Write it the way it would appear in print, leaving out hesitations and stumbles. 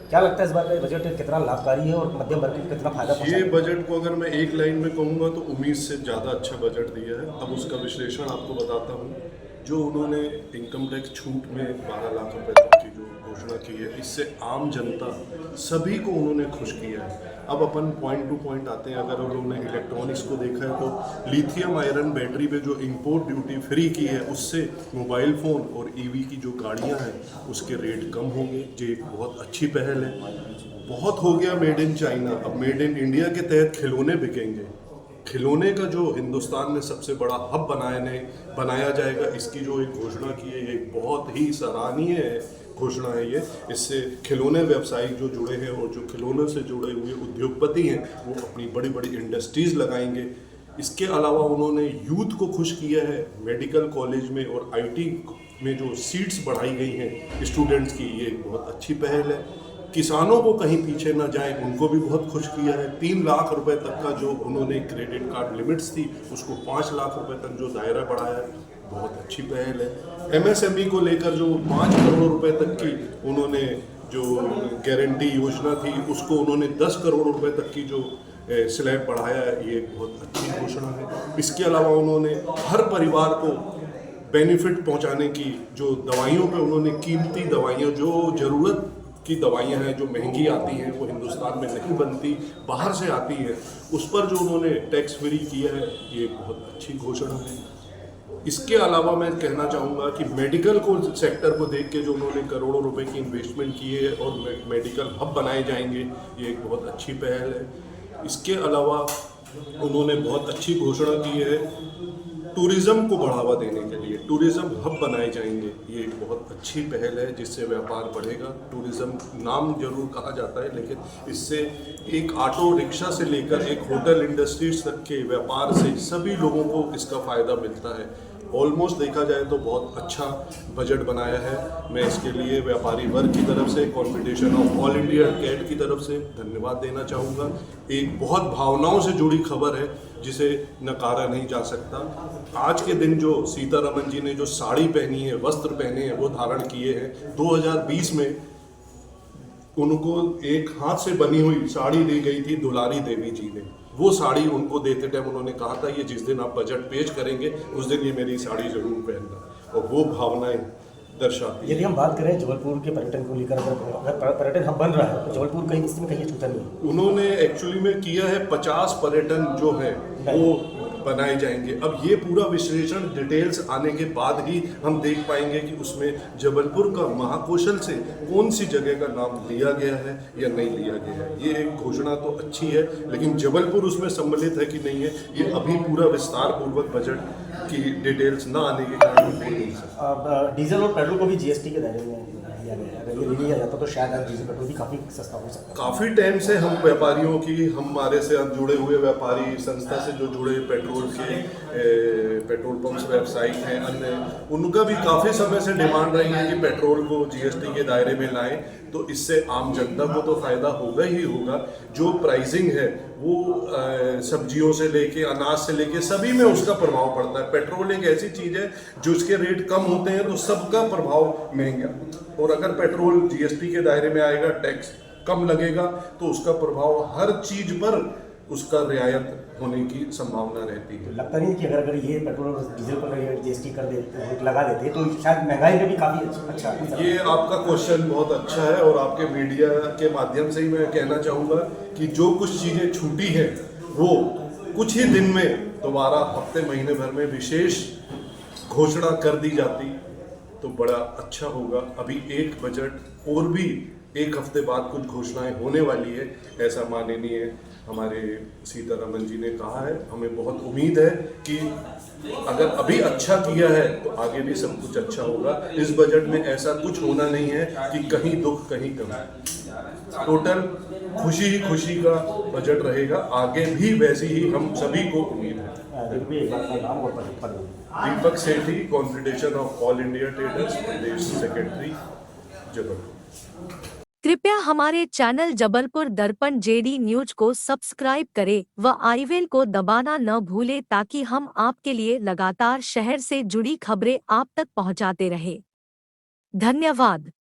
क्या लगता है इस बार का बजट कितना लाभकारी है और मध्यम वर्ग को कितना फायदा ये पहुंचाएगा? बजट को अगर मैं एक लाइन में कहूँगा तो उम्मीद से ज़्यादा अच्छा बजट दिया है। अब उसका विश्लेषण आपको बताता हूँ। जो उन्होंने इनकम टैक्स छूट में 12 लाख रुपए तक की जो घोषणा की है, इससे आम जनता सभी को उन्होंने खुश किया है। अब अपन पॉइंट टू पॉइंट आते हैं। अगर उन्होंने इलेक्ट्रॉनिक्स को देखा है तो लिथियम आयरन बैटरी पे जो इंपोर्ट ड्यूटी फ्री की है, उससे मोबाइल फ़ोन और ईवी की जो गाड़ियाँ हैं उसके रेट कम होंगे। ये एक बहुत अच्छी पहल है। बहुत हो गया मेड इन चाइना, अब मेड इन इंडिया के तहत खिलौने बिकेंगे। खिलौने का जो हिंदुस्तान में सबसे बड़ा हब बनाया जाएगा, इसकी जो एक घोषणा की है, ये बहुत ही सराहनीय घोषणा है ये। इससे खिलौने व्यवसायी जो जुड़े हैं और जो खिलौनों से जुड़े हुए उद्योगपति हैं, वो अपनी बड़ी बड़ी इंडस्ट्रीज लगाएंगे। इसके अलावा उन्होंने यूथ को खुश किया है। मेडिकल कॉलेज में और आईटी में जो सीट्स बढ़ाई गई हैं स्टूडेंट्स की, ये एक बहुत अच्छी पहल है। किसानों को कहीं पीछे ना जाए, उनको भी बहुत खुश किया है। 3 लाख रुपए तक का जो उन्होंने क्रेडिट कार्ड लिमिट्स थी, उसको 5 लाख रुपए तक जो दायरा बढ़ाया है, बहुत अच्छी पहल है। एमएसएमई को लेकर जो 5 करोड़ रुपए तक की उन्होंने जो गारंटी योजना थी, उसको उन्होंने 10 करोड़ रुपए तक की जो स्लैब बढ़ाया है, ये एक बहुत अच्छी घोषणा है। इसके अलावा उन्होंने हर परिवार को बेनिफिट पहुंचाने की जो दवाइयों पे उन्होंने कीमती दवाइयाँ, जो ज़रूरत की दवाइयाँ हैं, जो महंगी आती हैं, वो हिंदुस्तान में नहीं बनती, बाहर से आती हैं, उस पर जो उन्होंने टैक्स फ्री किया है, ये बहुत अच्छी घोषणा है। इसके अलावा मैं कहना चाहूँगा कि मेडिकल को सेक्टर को देख के जो उन्होंने करोड़ों रुपए की इन्वेस्टमेंट की है और मेडिकल हब बनाए जाएंगे, ये एक बहुत अच्छी पहल है। इसके अलावा उन्होंने बहुत अच्छी घोषणा की है टूरिज्म को बढ़ावा देने के लिए। टूरिज्म हब बनाए जाएंगे, ये एक बहुत अच्छी पहल है, जिससे व्यापार बढ़ेगा। टूरिज्म नाम जरूर कहा जाता है, लेकिन इससे एक ऑटो रिक्शा से लेकर एक होटल इंडस्ट्रीज तक के व्यापार से सभी लोगों को इसका फ़ायदा मिलता है। ऑलमोस्ट देखा जाए तो बहुत अच्छा बजट बनाया है। मैं इसके लिए व्यापारी वर्ग की तरफ से, confederation of all India CAIT की तरफ से धन्यवाद देना चाहूँगा। एक बहुत भावनाओं से जुड़ी खबर है, जिसे नकारा नहीं जा सकता। आज के दिन जो सीतारमन जी ने जो साड़ी पहनी है, वस्त्र पहने हैं, वो धारण किए हैं, 2020 में उनको एक हाथ से बनी हुई साड़ी दी गई थी दुलारी देवी जी ने। वो साड़ी उनको देते टाइम उन्होंने कहा था, ये जिस दिन आप बजट पेश करेंगे उस दिन ये मेरी साड़ी जरूर पहनना, और वो भावनाएं दर्शाती यदि है। हम बात करें जबलपुर के पर्यटन को लेकर, अगर पर्यटन हब बन रहा है तो जबलपुर कहीं इसमें कहीं छूटा नहीं है। उन्होंने एक्चुअली में किया है 50 पर्यटन जो है वो बनाए जाएंगे। अब ये पूरा विश्लेषण डिटेल्स आने के बाद ही हम देख पाएंगे कि उसमें जबलपुर का महाकौशल से कौन सी जगह का नाम लिया गया है या नहीं लिया गया है। ये एक घोषणा तो अच्छी है, लेकिन जबलपुर उसमें सम्मिलित है कि नहीं है, ये अभी पूरा विस्तार पूर्वक बजट की डिटेल्स ना आने के कारण बोल नहीं सकते। अब डीजल और पेट्रोल को भी जीएसटी के दायरे में लिया गया है। अगर ये ले लिया जाता तो शायद आज डीजल पेट्रोल भी काफ़ी सस्ता हो सकता है। काफ़ी टाइम से हम व्यापारियों की, हमारे से जुड़े हुए व्यापारी संस्था से जो जुड़े पेट्रोल के पेट्रोल पंप्स वेबसाइट हैं अन्य, उनका भी काफ़ी समय से डिमांड रही है कि पेट्रोल को जीएसटी के दायरे में लाएं। तो इससे आम जनता को तो फ़ायदा होगा ही होगा। जो प्राइसिंग है वो सब्जियों से लेके अनाज से लेके सभी में उसका प्रभाव पड़ता है। पेट्रोल एक ऐसी चीज़ है जो उसके रेट कम होते हैं तो सबका प्रभाव महंगा, और अगर पेट्रोल जीएसटी के दायरे में आएगा, टैक्स कम लगेगा, तो उसका प्रभाव हर चीज़ पर उसका रियायत होने की संभावना रहती है। तो लगता नहीं कि अगर ये पेट्रोल और डीजल पर जीएसटी कर देते, लगा देते तो शायद महंगाई में भी काफ़ी अच्छा। ये आपका क्वेश्चन बहुत अच्छा है, और आपके मीडिया के माध्यम से ही मैं कहना चाहूँगा कि जो कुछ चीज़ें छूटी हैं वो कुछ ही दिन में दोबारा हफ्ते महीने भर में विशेष घोषणा कर दी जाती तो बड़ा अच्छा होगा। अभी एक बजट और भी एक हफ्ते बाद कुछ घोषणाएं होने वाली है, ऐसा माननीय हमारे सीतारमन जी ने कहा है। हमें बहुत उम्मीद है कि अगर अभी अच्छा किया है तो आगे भी सब कुछ अच्छा होगा। इस बजट में ऐसा कुछ होना नहीं है कि कहीं दुख कहीं गम। टोटल खुशी ही खुशी का बजट रहेगा, आगे भी वैसी ही हम सभी को उम्मीद है। Deepak Sethi, confederation of all India traders, प्रदेश सेक्रेटरी, जबलपुर। कृपया हमारे चैनल जबलपुर दर्पण जेडी न्यूज को सब्सक्राइब करें व आई बेल को दबाना न भूलें, ताकि हम आपके लिए लगातार शहर से जुड़ी खबरें आप तक पहुंचाते रहें। धन्यवाद।